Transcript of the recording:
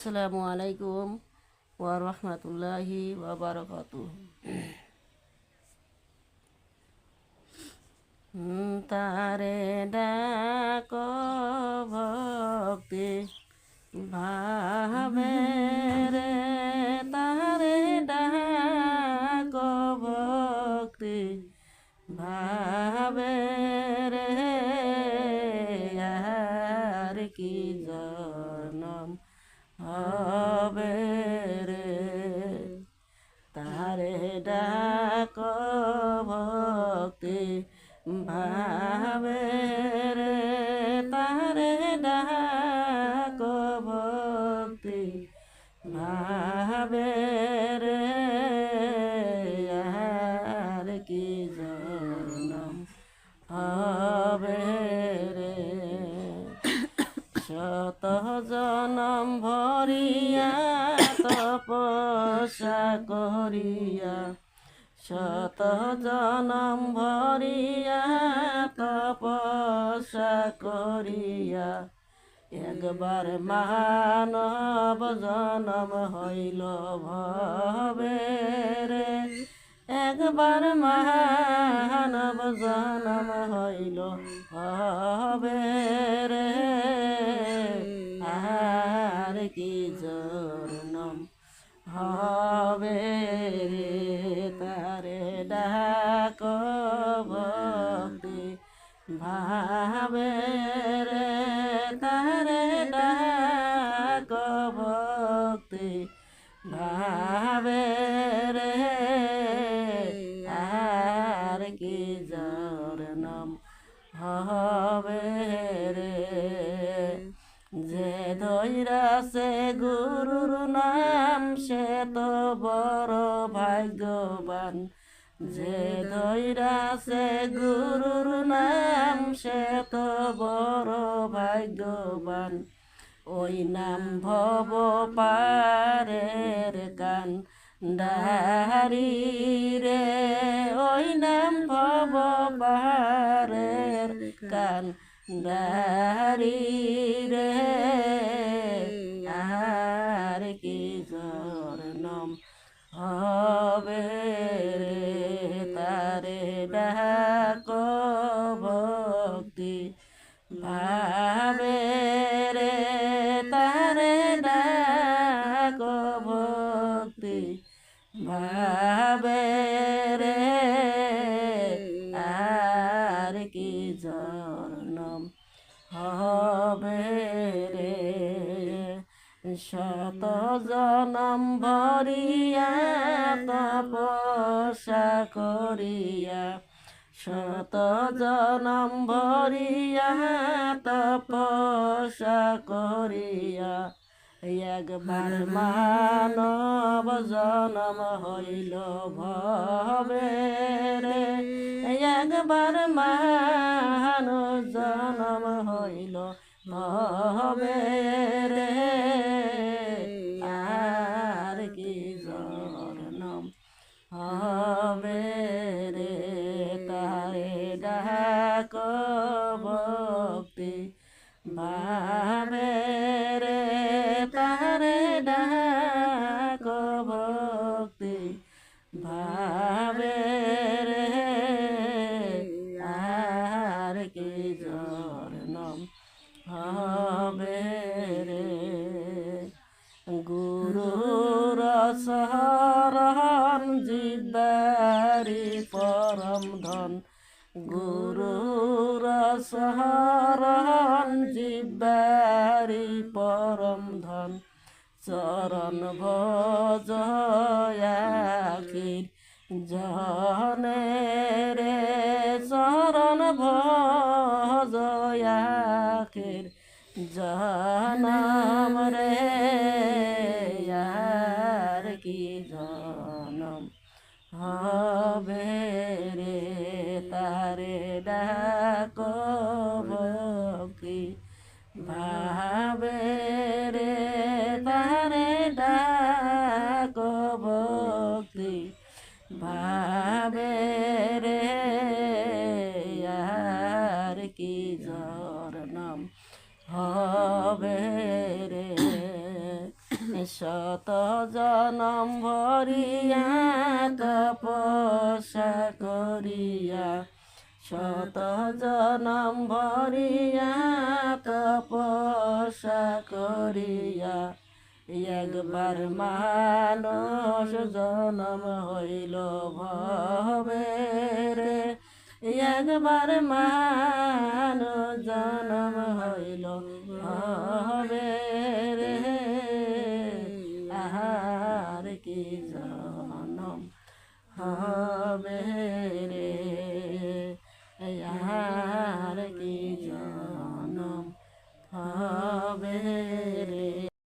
আসসালামু আলাইকুম ওয়া রাহমাতুল্লাহি ওয়া বারাকাতুহু। তারে ডাক ভক্তি ভাবে রে, তারে ডাক ভক্তি ভাবে রে, আর কি জনম হবে রে। তারে ডাক ভক্তি ভাবে রে, তারে ডাক ভক্তি ভাবে রে, আর কি জনম হবে রে। শত জনম ভরিয়া তপস্যা করিয়া, শত জনম ভরিয়া তপস্যা করিয়া, একবার মানব জনম হইল ভবে রে, একবার মানব জনম হইল ভবে রে, আর কি জনম হবে রে। তারে ডাক ভক্তি ভাবে রে, তারে ডাক ভক্তি ভাবে রে, আর কি জনম হবে রে। যে ধৈরাছে গুরুর নাম সে তো বড় ভাগ্যবান, যে ধৈরাছে গুরুর নাম সে তো বড় ভাগ্যবান। ওই নাম ভব পারের কান ডারি রে, ওই নাম ভব পারের কান ডারি রে, আর কি জনম হবে রে। তারে ডাক ভক্তি ভাবে রে, তারে ডাক ভক্তি ভাবে রে, আর কি জনম হবে রে। শত জনম ভরিয়া তপস্যা করিয়া, শত জনম ভরিয়া তপস্যা করিয়া, একবার মানব জনম হইল ভবে রে, একবার মানব জনম হইল ভবে রে, আর কি জনম হবে রে। তারে ডাক ভক্তি ভাবে রে, তারে ডাক ভক্তি ভাবে রে, আর কি জনম হবে রে। গুরুর শরণ জিব্বারি পরম ধন, গুরুর শরণ জিব্বারি পরম ধন। চরণ ভজয়াখির জনে রে, চরণ ভজয়াখির জনম রে, আর কি জনম হবে রে। তারে ডাক ভক্তি ভাবে রে, তারে ডাক ভক্তি ভাবে রে, আর কি জনম হবে রে। শত জনম ভরিয়া তপস্যা করিয়া শত জনম ভরিয়া তপস্যা করিয়া একবার মানুষ জনম হইল ভবে রে একবার মানুষ জনম হইল ভবে রে আহার কি জনম হবে রে আহার কি জনম হবে রে।